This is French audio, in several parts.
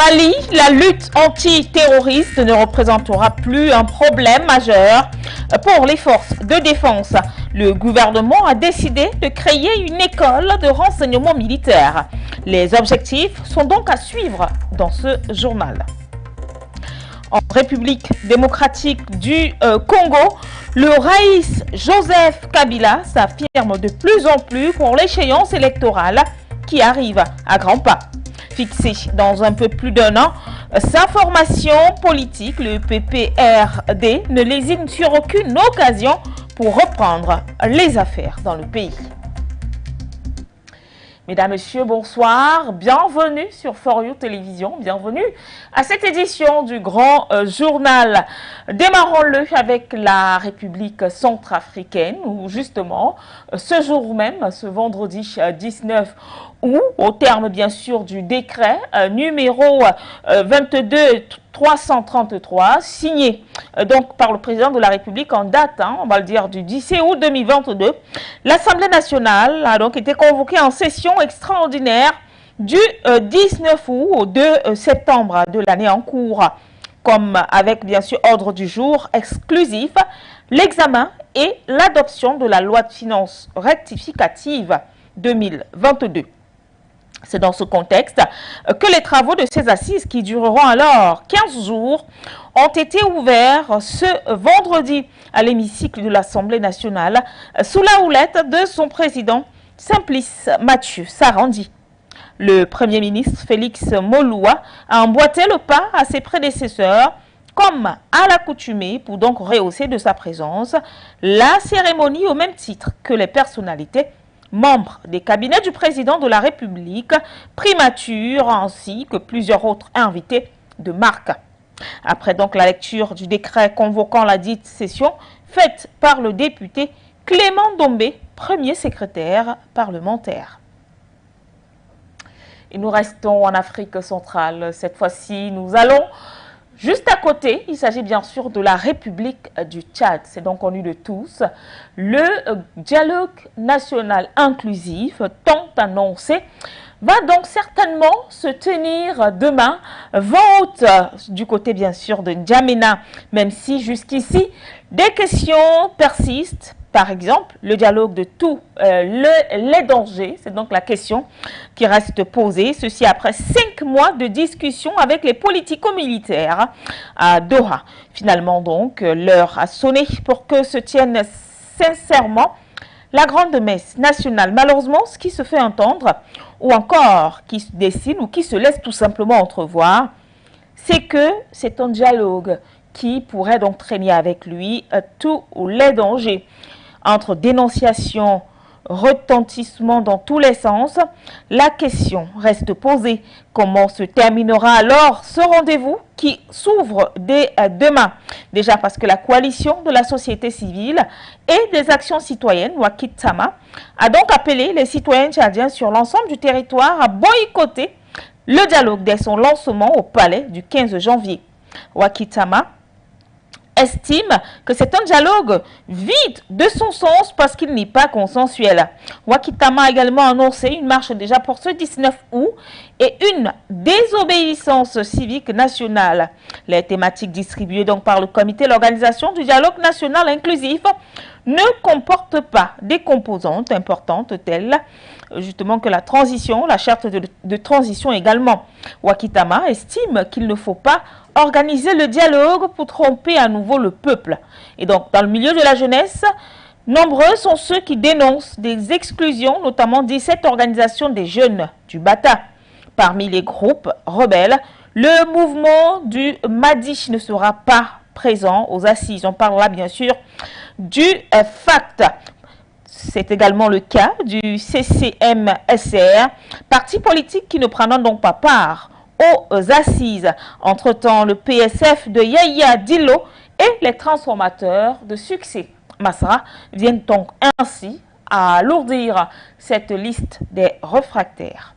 Mali, la lutte antiterroriste ne représentera plus un problème majeur pour les forces de défense. Le gouvernement a décidé de créer une école de renseignement militaire. Les objectifs sont donc à suivre dans ce journal. En République démocratique du Congo, le Raïs Joseph Kabila s'affirme de plus en plus pour l'échéance électorale qui arrive à grands pas. Fixé dans un peu plus d'un an, sa formation politique, le PPRD, ne lésine sur aucune occasion pour reprendre les affaires dans le pays. Mesdames, Messieurs, bonsoir, bienvenue sur For You Télévision, bienvenue à cette édition du Grand Journal. Démarrons-le avec la République centrafricaine où justement, ce jour même, ce vendredi 19 août, au terme bien sûr du décret numéro 22-333, signé donc par le président de la République en date, on va le dire, du 17 août 2022, l'Assemblée nationale a donc été convoquée en session extraordinaire du 19 août au 2 septembre de l'année en cours, comme avec bien sûr ordre du jour exclusif, l'examen et l'adoption de la loi de finances rectificative 2022. C'est dans ce contexte que les travaux de ces assises, qui dureront alors 15 jours, ont été ouverts ce vendredi à l'hémicycle de l'Assemblée nationale sous la houlette de son président Simplice Mathieu Sarandi. Le Premier ministre Félix Moloua a emboîté le pas à ses prédécesseurs comme à l'accoutumée pour donc rehausser de sa présence la cérémonie au même titre que les personnalités membres des cabinets du président de la République, primature ainsi que plusieurs autres invités de marque. Après donc la lecture du décret convoquant la dite session faite par le député Clément Dombé, premier secrétaire parlementaire. Et nous restons en Afrique centrale. Cette fois-ci, nous allons juste à côté. Il s'agit bien sûr de la République du Tchad. C'est donc connu de tous. Le dialogue national inclusif, tant annoncé, va donc certainement se tenir demain, vente du côté bien sûr de N'Djamena, même si jusqu'ici des questions persistent. Par exemple, le dialogue de tous les dangers, c'est donc la question qui reste posée. Ceci après 5 mois de discussion avec les politico-militaires à Doha. Finalement donc, l'heure a sonné pour que se tienne sincèrement la grande messe nationale. Malheureusement, ce qui se fait entendre, ou encore qui se dessine, ou qui se laisse tout simplement entrevoir, c'est que c'est un dialogue qui pourrait donc traîner avec lui tous les dangers. Entre dénonciation, retentissement dans tous les sens, la question reste posée. Comment se terminera alors ce rendez-vous qui s'ouvre dès demain? Déjà parce que la coalition de la société civile et des actions citoyennes, Wakitama, a donc appelé les citoyens tchadiens sur l'ensemble du territoire à boycotter le dialogue dès son lancement au palais du 15 janvier. Wakitama estime que c'est un dialogue vide de son sens parce qu'il n'est pas consensuel. Wakitama a également annoncé une marche déjà pour ce 19 août et une désobéissance civique nationale. Les thématiques distribuées donc par le comité de l'organisation du dialogue national inclusif ne comportent pas des composantes importantes telles justement que la transition, la charte de transition également. Wakitama estime qu'il ne faut pas organiser le dialogue pour tromper à nouveau le peuple. Et donc, dans le milieu de la jeunesse, nombreux sont ceux qui dénoncent des exclusions, notamment 17 organisations des jeunes du Bata. Parmi les groupes rebelles, le mouvement du Madi ne sera pas présent aux assises. On parle là bien sûr du FACT. C'est également le cas du CCMSR, parti politique qui ne prendra donc pas part aux assises. Entre-temps, le PSF de Yaya Dillo et les transformateurs de succès Masra viennent donc ainsi à alourdir cette liste des réfractaires.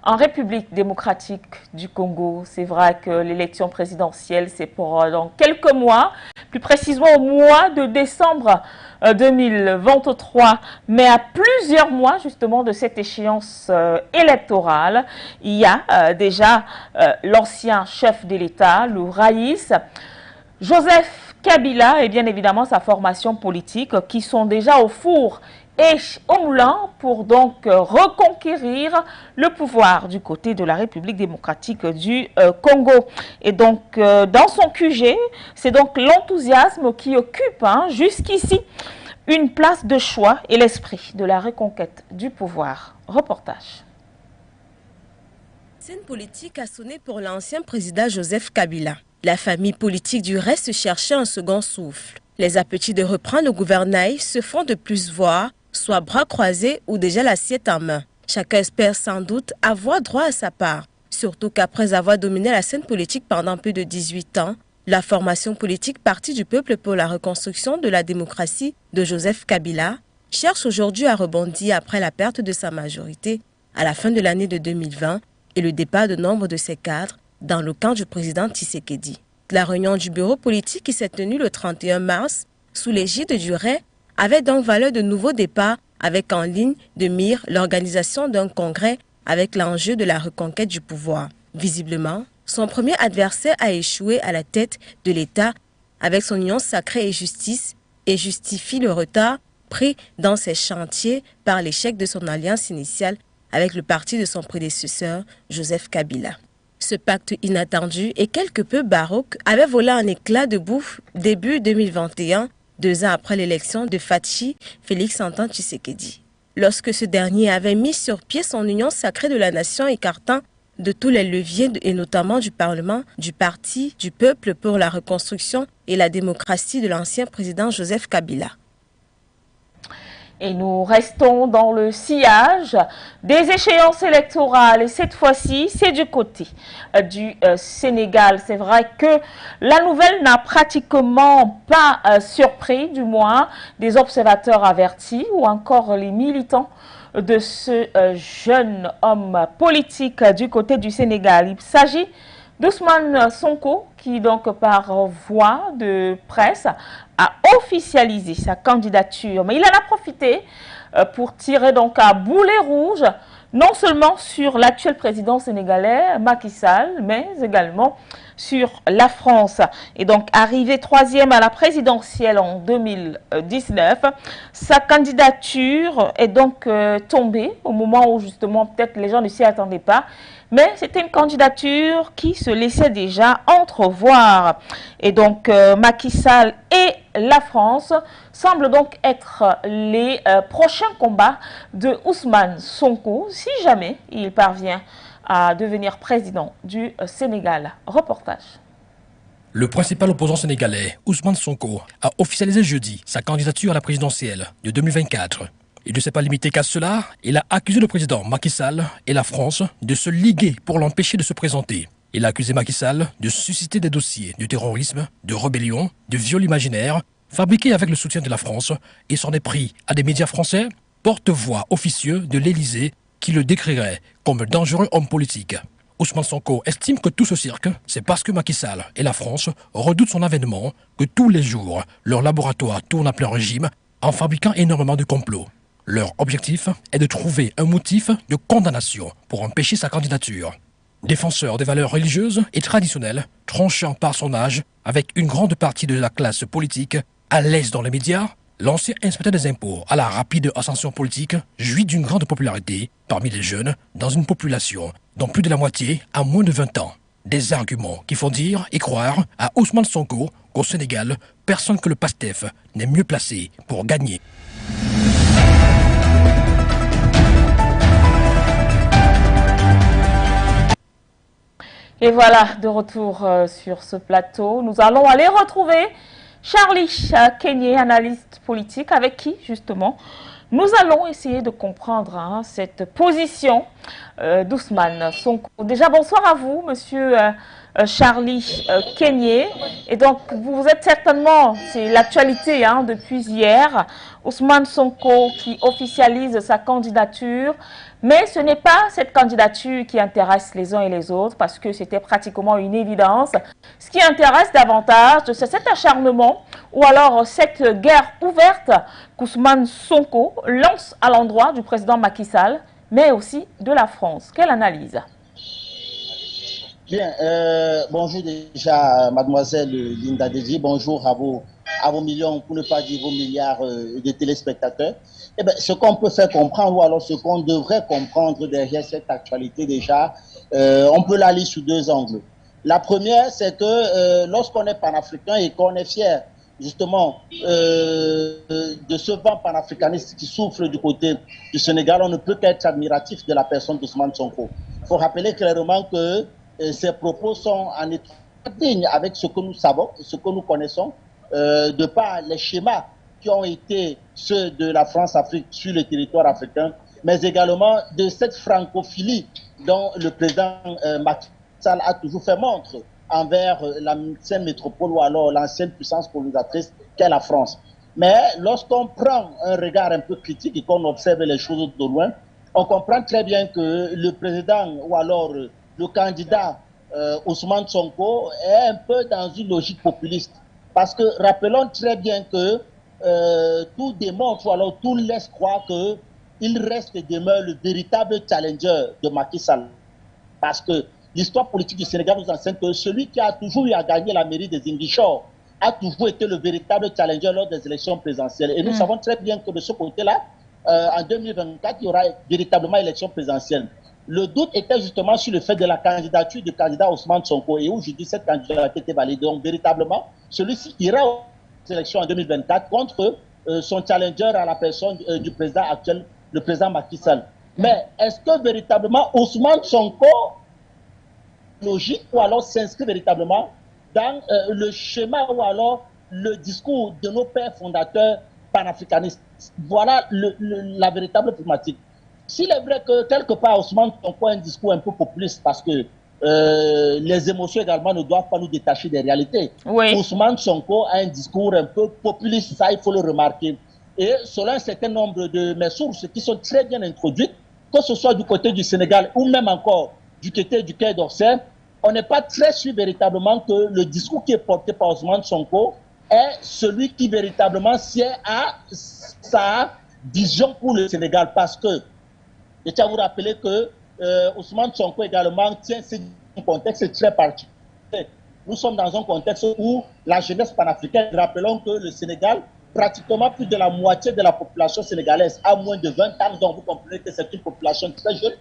En République démocratique du Congo, c'est vrai que l'élection présidentielle, c'est pour dans quelques mois, plus précisément au mois de décembre 2023, mais à plusieurs mois justement de cette échéance électorale. Il y a déjà l'ancien chef de l'État, le Raïs, Joseph Kabila et bien évidemment sa formation politique qui sont déjà au four et au moulin pour donc reconquérir le pouvoir du côté de la République démocratique du Congo. Et donc dans son QG, c'est donc l'enthousiasme qui occupe jusqu'ici une place de choix et l'esprit de la reconquête du pouvoir. Reportage. Scène politique a sonné pour l'ancien président Joseph Kabila. La famille politique du reste cherchait un second souffle. Les appétits de reprendre le gouvernail se font de plus voir, soit bras croisés ou déjà l'assiette en main. Chacun espère sans doute avoir droit à sa part. Surtout qu'après avoir dominé la scène politique pendant plus de 18 ans, la formation politique Parti du peuple pour la reconstruction de la démocratie de Joseph Kabila cherche aujourd'hui à rebondir après la perte de sa majorité à la fin de l'année de 2020 et le départ de nombre de ses cadres dans le camp du président Tshisekedi. La réunion du bureau politique qui s'est tenue le 31 mars sous l'égide du RAI avait donc valeur de nouveaux départs avec en ligne de mire l'organisation d'un congrès avec l'enjeu de la reconquête du pouvoir. Visiblement, son premier adversaire a échoué à la tête de l'État avec son union sacrée et justice et justifie le retard pris dans ses chantiers par l'échec de son alliance initiale avec le parti de son prédécesseur, Joseph Kabila. Ce pacte inattendu et quelque peu baroque avait volé un éclat de bouffe début 2021, 2 ans après l'élection de Fathi Félix-Antoine Tshisekedi. Lorsque ce dernier avait mis sur pied son union sacrée de la nation écartant de tous les leviers et notamment du Parlement, du Parti du peuple pour la reconstruction et la démocratie de l'ancien président Joseph Kabila. Et nous restons dans le sillage des échéances électorales. Et cette fois-ci, c'est du côté du Sénégal. C'est vrai que la nouvelle n'a pratiquement pas surpris, du moins des observateurs avertis ou encore les militants de ce jeune homme politique du côté du Sénégal. Il s'agit d'Ousmane Sonko qui donc par voie de presse a officialisé sa candidature. Mais il en a profité pour tirer donc à boulet rouge non seulement sur l'actuel président sénégalais Macky Sall, mais également sur la France. Et donc, arrivé 3e à la présidentielle en 2019, sa candidature est donc tombée au moment où justement peut-être les gens ne s'y attendaient pas. Mais c'était une candidature qui se laissait déjà entrevoir. Et donc, Macky Sall et la France semblent donc être les prochains combats de Ousmane Sonko, si jamais il parvient à devenir président du Sénégal. Reportage. Le principal opposant sénégalais, Ousmane Sonko, a officialisé jeudi sa candidature à la présidentielle de 2024. Il ne s'est pas limité qu'à cela, il a accusé le président Macky Sall et la France de se liguer pour l'empêcher de se présenter. Il a accusé Macky Sall de susciter des dossiers de terrorisme, de rébellion, de viol imaginaire, fabriqués avec le soutien de la France et s'en est pris à des médias français, porte-voix officieux de l'Élysée qui le décrirait comme dangereux homme politique. Ousmane Sonko estime que tout ce cirque, c'est parce que Macky Sall et la France redoutent son avènement que tous les jours, leur laboratoire tourne à plein régime en fabriquant énormément de complots. Leur objectif est de trouver un motif de condamnation pour empêcher sa candidature. Défenseur des valeurs religieuses et traditionnelles, tranchant par son âge avec une grande partie de la classe politique, à l'aise dans les médias, l'ancien inspecteur des impôts à la rapide ascension politique jouit d'une grande popularité parmi les jeunes dans une population dont plus de la moitié a moins de 20 ans. Des arguments qui font dire et croire à Ousmane Sonko qu'au Sénégal, personne que le PASTEF n'est mieux placé pour gagner. Et voilà, de retour sur ce plateau. Nous allons aller retrouver Charlie Kenyé, analyste politique, avec qui, justement, nous allons essayer de comprendre cette position d'Ousmane Sonko. Déjà, bonsoir à vous, monsieur Charlie Kenyé. Et donc, vous êtes certainement, c'est l'actualité hein, depuis hier, Ousmane Sonko qui officialise sa candidature. Mais ce n'est pas cette candidature qui intéresse les uns et les autres parce que c'était pratiquement une évidence. Ce qui intéresse davantage, c'est cet acharnement ou alors cette guerre ouverte qu'Ousmane Sonko lance à l'endroit du président Macky Sall, mais aussi de la France. Quelle analyse? Bien, bonjour déjà mademoiselle Linda Dedi, bonjour à vos millions, pour ne pas dire vos milliards de téléspectateurs. Eh bien, ce qu'on peut faire comprendre, ou alors ce qu'on devrait comprendre derrière cette actualité déjà, on peut la lire sous deux angles. La première, c'est que lorsqu'on est panafricain et qu'on est fier justement de ce vent panafricaniste qui souffle du côté du Sénégal, on ne peut qu'être admiratif de la personne d'Ousmane Sonko. Il faut rappeler clairement que ces propos sont en étroite ligne avec ce que nous savons, ce que nous connaissons, de par les schémas qui ont été ceux de la France-Afrique sur le territoire africain, mais également de cette francophilie dont le président Macky Sall a toujours fait montre envers l'ancienne métropole ou alors l'ancienne puissance colonisatrice qu'est la France. Mais lorsqu'on prend un regard un peu critique et qu'on observe les choses de loin, on comprend très bien que le président ou alors le candidat Ousmane Sonko est un peu dans une logique populiste. Parce que rappelons très bien que tout démontre ou alors tout laisse croire qu'il reste et demeure le véritable challenger de Macky Sall. Parce que l'histoire politique du Sénégal nous enseigne que celui qui a toujours eu à gagner la mairie des Ziguinchor a toujours été le véritable challenger lors des élections présidentielles. Et nous savons très bien que de ce côté-là, en 2024, il y aura véritablement élection présidentielle. Le doute était justement sur le fait de la candidature du candidat Ousmane Sonko. Et aujourd'hui, cette candidature a été validée. Donc, véritablement, celui-ci ira aux élections en 2024 contre son challenger à la personne du président actuel, le président Macky Sall. Mais est-ce que véritablement Ousmane Sonko logique ou alors s'inscrit véritablement dans le schéma ou alors le discours de nos pères fondateurs panafricanistes? Voilà la véritable problématique. S'il est vrai que quelque part Ousmane Sonko a un discours un peu populiste parce que les émotions également ne doivent pas nous détacher des réalités. Oui. Ousmane Sonko a un discours un peu populiste, ça il faut le remarquer. Et selon un certain nombre de mes sources qui sont très bien introduites, que ce soit du côté du Sénégal ou même encore du côté du Quai d'Orsay, on n'est pas très sûr véritablement que le discours qui est porté par Ousmane Sonko est celui qui véritablement sied à sa vision pour le Sénégal. Parce que, je tiens à vous rappeler que Ousmane Sonko également tient un contexte très particulier. Nous sommes dans un contexte où la jeunesse panafricaine, rappelons que le Sénégal, pratiquement plus de la moitié de la population sénégalaise a moins de 20 ans, donc vous comprenez que c'est une population très jeune.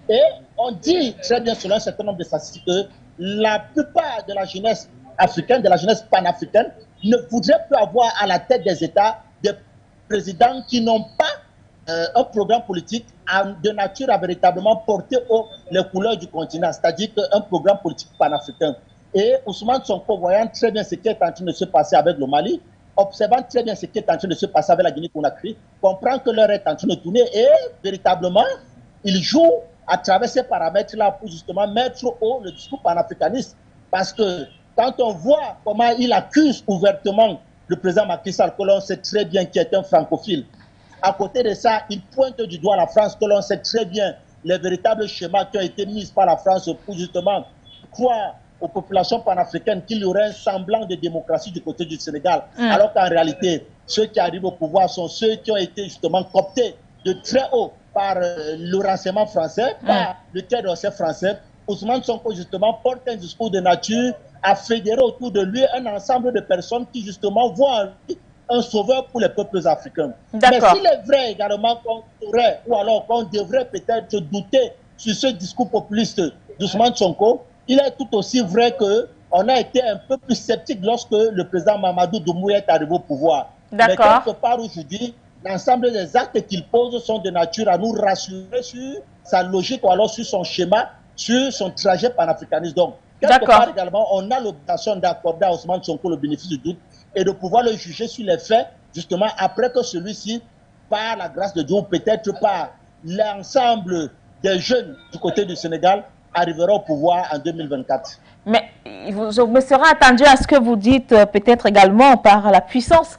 Et on dit très bien selon un certain nombre de statistiques que la plupart de la jeunesse africaine, de la jeunesse panafricaine, ne voudrait plus avoir à la tête des États des présidents qui n'ont pas un programme politique de nature à véritablement porter les couleurs du continent, c'est-à-dire un programme politique panafricain. Et Ousmane Sonko, voyant très bien ce qui est en train de se passer avec le Mali, observant très bien ce qui est en train de se passer avec la Guinée-Conakry, comprend que l'heure est en train de tourner et véritablement, il joue à travers ces paramètres-là pour justement mettre haut le discours panafricaniste. Parce que quand on voit comment il accuse ouvertement le président Macky Sall, que l'on sait très bien qu'il est un francophile, à côté de ça, il pointe du doigt la France, que l'on sait très bien les véritables schémas qui ont été mis par la France pour justement croire aux populations panafricaines qu'il y aurait un semblant de démocratie du côté du Sénégal, alors qu'en réalité, ceux qui arrivent au pouvoir sont ceux qui ont été justement cooptés de très haut par le renseignement français, par le Quai d'Orsay français. Ousmane Sonko justement porte un discours de nature à fédérer autour de lui un ensemble de personnes qui justement voient en lui un sauveur pour les peuples africains. Mais s'il est vrai également qu'on pourrait, ou alors qu'on devrait peut-être douter sur ce discours populiste d'Ousmane Sonko, il est tout aussi vrai qu'on a été un peu plus sceptique lorsque le président Mamadou Doumbouya est arrivé au pouvoir. Mais quelque part aujourd'hui, l'ensemble des actes qu'il pose sont de nature à nous rassurer sur sa logique ou alors sur son schéma, sur son trajet panafricaniste. Donc, quelque part également, on a l'obligation d'accorder à Ousmane Sonko le bénéfice du doute et de pouvoir le juger sur les faits, justement, après que celui-ci, par la grâce de Dieu, peut-être par l'ensemble des jeunes du côté du Sénégal, arrivera au pouvoir en 2024. Mais je me serais attendu à ce que vous dites peut-être également par la puissance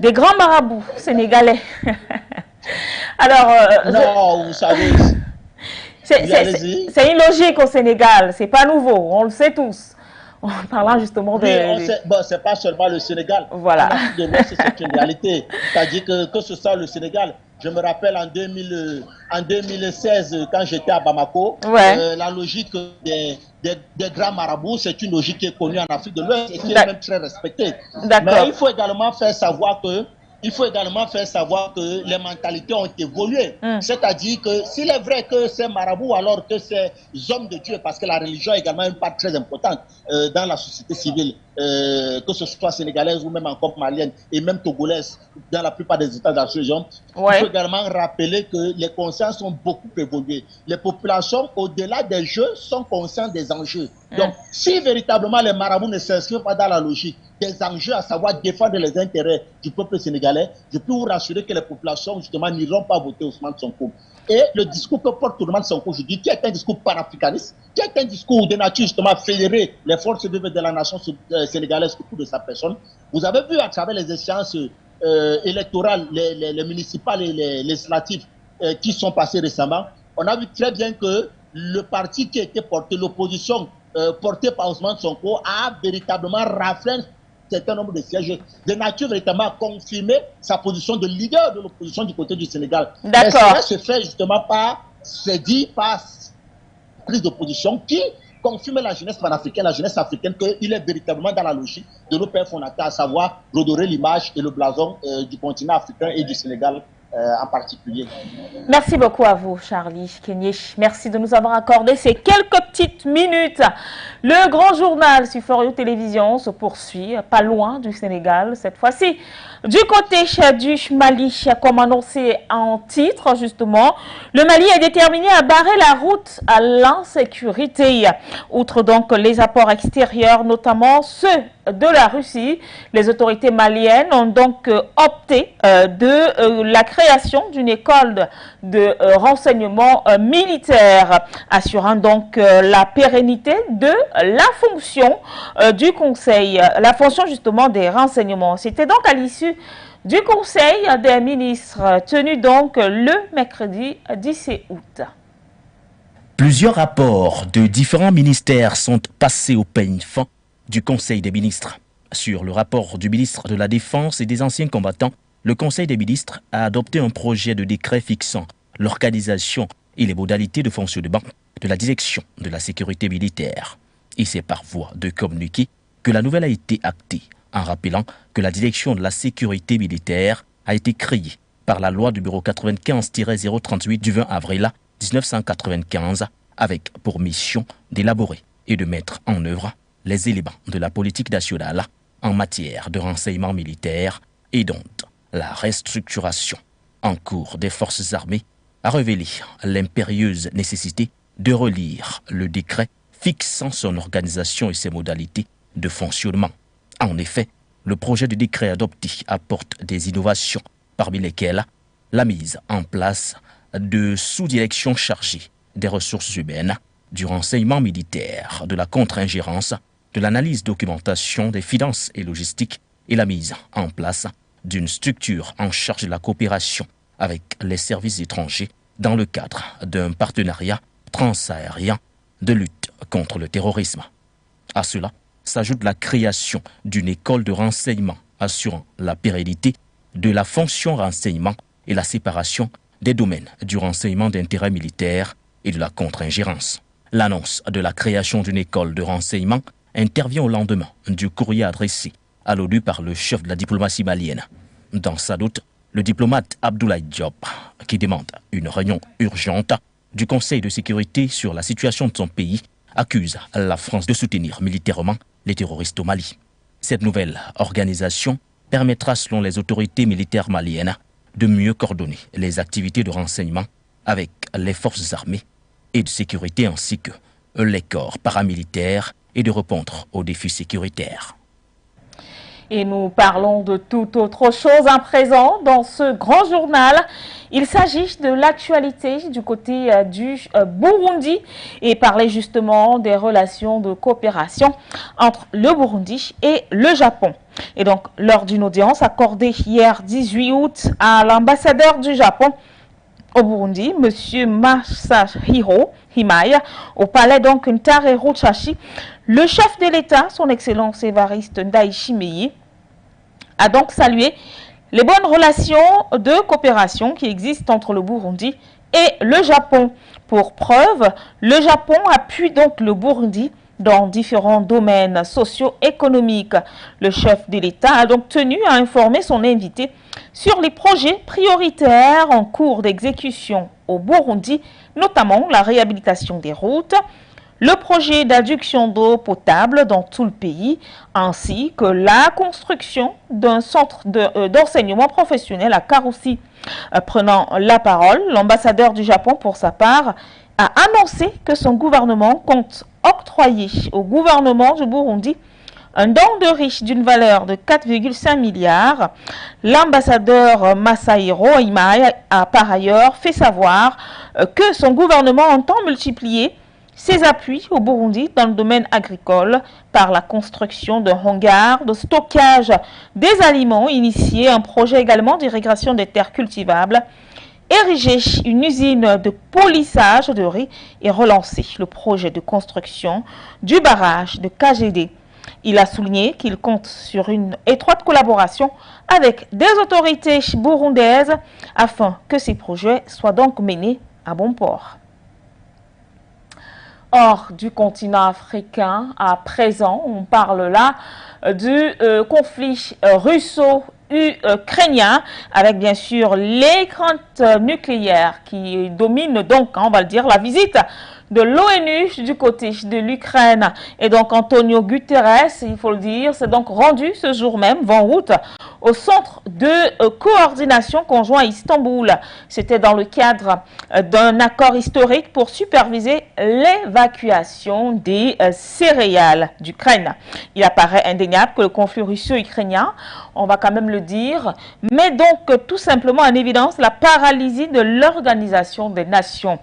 des grands marabouts sénégalais. Alors, non, vous savez, c'est une logique au Sénégal, c'est pas nouveau, on le sait tous. En parlant justement de... Bon, c'est pas seulement le Sénégal. Voilà. En Afrique de l'Ouest, c'est une réalité. C'est-à-dire que ce soit le Sénégal, je me rappelle en 2016, quand j'étais à Bamako, ouais. La logique des grands marabouts, c'est une logique qui est connue en Afrique de l'Ouest et qui est même très respectée. Mais il faut également faire savoir que les mentalités ont évolué. C'est-à-dire que s'il est vrai que ces marabouts, alors que ces hommes de Dieu, parce que la religion a également une part très importante dans la société civile, que ce soit sénégalaise ou même encore malienne et même togolaise, dans la plupart des États de la région, il faut également rappeler que les consciences ont beaucoup évolué. Les populations, au-delà des jeux, sont conscientes des enjeux. Donc, si véritablement les marabouts ne s'inscrivent pas dans la logique des enjeux, à savoir défendre les intérêts du peuple sénégalais, je peux vous rassurer que les populations, justement, n'iront pas voter Ousmane Sonko. Et le discours que porte Ousmane Sonko, je dis, qui est un discours panafricaniste, qui est un discours de nature, justement, à fédérer les forces vives de la nation sénégalaise autour de sa personne. Vous avez vu à travers les échéances électorales, les municipales et les législatives qui sont passées récemment, on a vu très bien que le parti qui a été porté, l'opposition portée par Ousmane Sonko, a véritablement raflé un certain nombre de sièges, de nature véritablement à confirmer sa position de leader de l'opposition du côté du Sénégal. Mais cela se fait justement par, c'est dit, par prise de position qui confirme la jeunesse panafricaine, la jeunesse africaine, qu'il est véritablement dans la logique de nos pères fondateurs, à savoir redorer l'image et le blason du continent africain et du Sénégal en particulier. Merci beaucoup à vous, Charlie Kenyech. Merci de nous avoir accordé ces quelques petites minutes. Le grand journal sur Forio Télévision se poursuit, pas loin du Sénégal cette fois-ci. Du côté du Mali, comme annoncé en titre, justement, le Mali est déterminé à barrer la route à l'insécurité. Outre donc les apports extérieurs, notamment ceux de la Russie, les autorités maliennes ont donc opté de la création d'une école de renseignement militaire, assurant donc la pérennité de la fonction du Conseil, la fonction justement des renseignements. C'était donc à l'issue du Conseil des ministres tenu donc le mercredi 17 août. Plusieurs rapports de différents ministères sont passés au peigne fin du Conseil des ministres. Sur le rapport du ministre de la Défense et des anciens combattants, le Conseil des ministres a adopté un projet de décret fixant l'organisation et les modalités de fonctionnement de la direction de la sécurité militaire. Et c'est par voie de communiqué que la nouvelle a été actée, en rappelant que la direction de la sécurité militaire a été créée par la loi numéro 95-038 du 20 avril 1995, avec pour mission d'élaborer et de mettre en œuvre les éléments de la politique nationale en matière de renseignement militaire et dont la restructuration en cours des forces armées a révélé l'impérieuse nécessité de relire le décret fixant son organisation et ses modalités de fonctionnement. En effet, le projet de décret adopté apporte des innovations, parmi lesquelles la mise en place de sous-directions chargées des ressources humaines, du renseignement militaire, de la contre-ingérence, de l'analyse documentation des finances et logistiques et la mise en place d'une structure en charge de la coopération avec les services étrangers dans le cadre d'un partenariat transaérien de lutte contre le terrorisme. À cela s'ajoute la création d'une école de renseignement assurant la pérennité de la fonction renseignement et la séparation des domaines du renseignement d'intérêt militaire et de la contre-ingérence. L'annonce de la création d'une école de renseignement intervient au lendemain du courrier adressé à l'ONU par le chef de la diplomatie malienne. Dans sa note, le diplomate Abdoulaye Diop, qui demande une réunion urgente du Conseil de sécurité sur la situation de son pays, accuse la France de soutenir militairement les terroristes au Mali. Cette nouvelle organisation permettra, selon les autorités militaires maliennes, de mieux coordonner les activités de renseignement avec les forces armées et de sécurité ainsi que les corps paramilitaires et de répondre aux défis sécuritaires. Et nous parlons de toute autre chose à présent dans ce grand journal. Il s'agit de l'actualité du côté du Burundi et parler justement des relations de coopération entre le Burundi et le Japon. Et donc, lors d'une audience accordée hier 18 août à l'ambassadeur du Japon au Burundi, M. Masahiro Himai, au palais donc Ntare Ruchashi, le chef de l'État, son Excellence Évariste Ndayishimiye, a donc salué les bonnes relations de coopération qui existent entre le Burundi et le Japon. Pour preuve, le Japon appuie donc le Burundi dans différents domaines socio-économiques. Le chef de l'État a donc tenu à informer son invité sur les projets prioritaires en cours d'exécution au Burundi, notamment la réhabilitation des routes, le projet d'adduction d'eau potable dans tout le pays, ainsi que la construction d'un centre d'enseignement professionnel à Karusi. Prenant la parole, l'ambassadeur du Japon, pour sa part, a annoncé que son gouvernement compte octroyer au gouvernement du Burundi un don de riche d'une valeur de 4,5 milliards. L'ambassadeur Masahiro Himai a par ailleurs fait savoir que son gouvernement entend multiplier ses appuis au Burundi dans le domaine agricole par la construction d'un hangar de stockage des aliments, initié un projet également d'irrigation des terres cultivables, ériger une usine de polissage de riz et relancer le projet de construction du barrage de KGD. Il a souligné qu'il compte sur une étroite collaboration avec des autorités burundaises afin que ces projets soient donc menés à bon port. Hors du continent africain, à présent, on parle là du conflit russo-ukrainien avec bien sûr les craintes nucléaires qui dominent donc, on va le dire, la visite de l'ONU du côté de l'Ukraine. Et donc Antonio Guterres, il faut le dire, s'est donc rendu ce jour même, 20 août, au centre de coordination conjoint à Istanbul. C'était dans le cadre d'un accord historique pour superviser l'évacuation des céréales d'Ukraine. Il apparaît indéniable que le conflit russo-ukrainien, on va quand même le dire, met donc tout simplement en évidence la paralysie de l'Organisation des Nations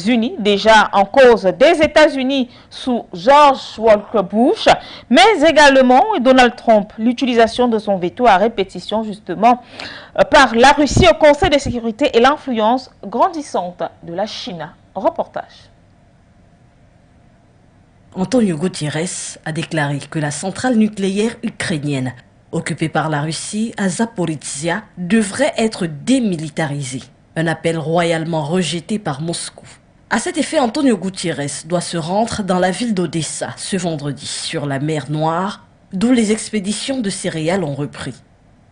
Unies, déjà en cause des États-Unis sous George Walker Bush, mais également Donald Trump, l'utilisation de son veto à répétition justement par la Russie au Conseil de sécurité et l'influence grandissante de la Chine. Reportage. Antonio Guterres a déclaré que la centrale nucléaire ukrainienne occupée par la Russie à Zaporizhzhia devrait être démilitarisée. Un appel royalement rejeté par Moscou. À cet effet, Antonio Guterres doit se rendre dans la ville d'Odessa ce vendredi, sur la mer Noire, d'où les expéditions de céréales ont repris.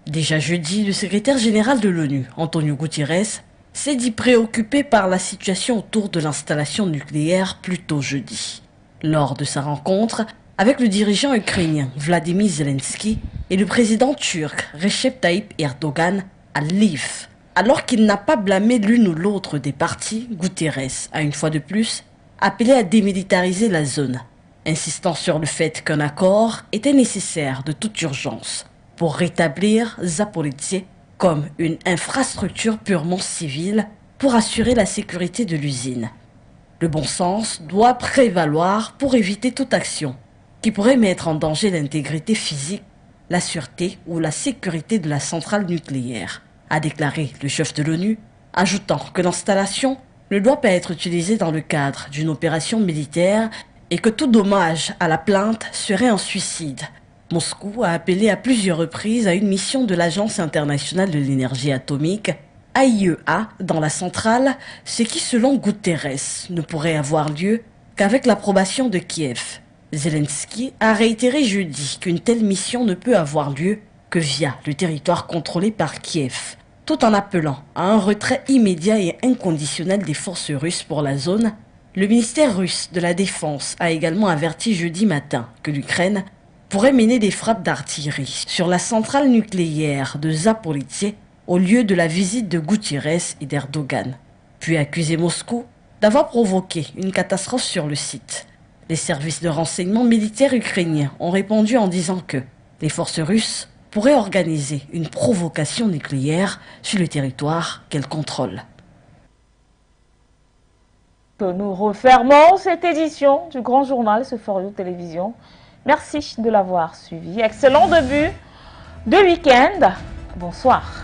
Déjà jeudi, le secrétaire général de l'ONU, Antonio Guterres, s'est dit préoccupé par la situation autour de l'installation nucléaire plus tôt jeudi. Lors de sa rencontre avec le dirigeant ukrainien Vladimir Zelensky et le président turc Recep Tayyip Erdogan à Lviv. Alors qu'il n'a pas blâmé l'une ou l'autre des parties, Guterres a une fois de plus appelé à démilitariser la zone, insistant sur le fait qu'un accord était nécessaire de toute urgence pour rétablir Zaporizhzhia comme une infrastructure purement civile pour assurer la sécurité de l'usine. Le bon sens doit prévaloir pour éviter toute action qui pourrait mettre en danger l'intégrité physique, la sûreté ou la sécurité de la centrale nucléaire, a déclaré le chef de l'ONU, ajoutant que l'installation ne doit pas être utilisée dans le cadre d'une opération militaire et que tout dommage à la plainte serait un suicide. Moscou a appelé à plusieurs reprises à une mission de l'Agence internationale de l'énergie atomique, AIEA, dans la centrale, ce qui, selon Guterres, ne pourrait avoir lieu qu'avec l'approbation de Kiev. Zelensky a réitéré jeudi qu'une telle mission ne peut avoir lieu que via le territoire contrôlé par Kiev, tout en appelant à un retrait immédiat et inconditionnel des forces russes pour la zone. Le ministère russe de la Défense a également averti jeudi matin que l'Ukraine pourrait mener des frappes d'artillerie sur la centrale nucléaire de Zaporizhzhia au lieu de la visite de Guterres et d'Erdogan, puis accusé Moscou d'avoir provoqué une catastrophe sur le site. Les services de renseignement militaires ukrainiens ont répondu en disant que Les forces russes pourraient organiser une provocation nucléaire sur le territoire qu'elles contrôlent. Nous refermons cette édition du Grand Journal sur For You Télévision. Merci de l'avoir suivi. Excellent début de week-end. Bonsoir.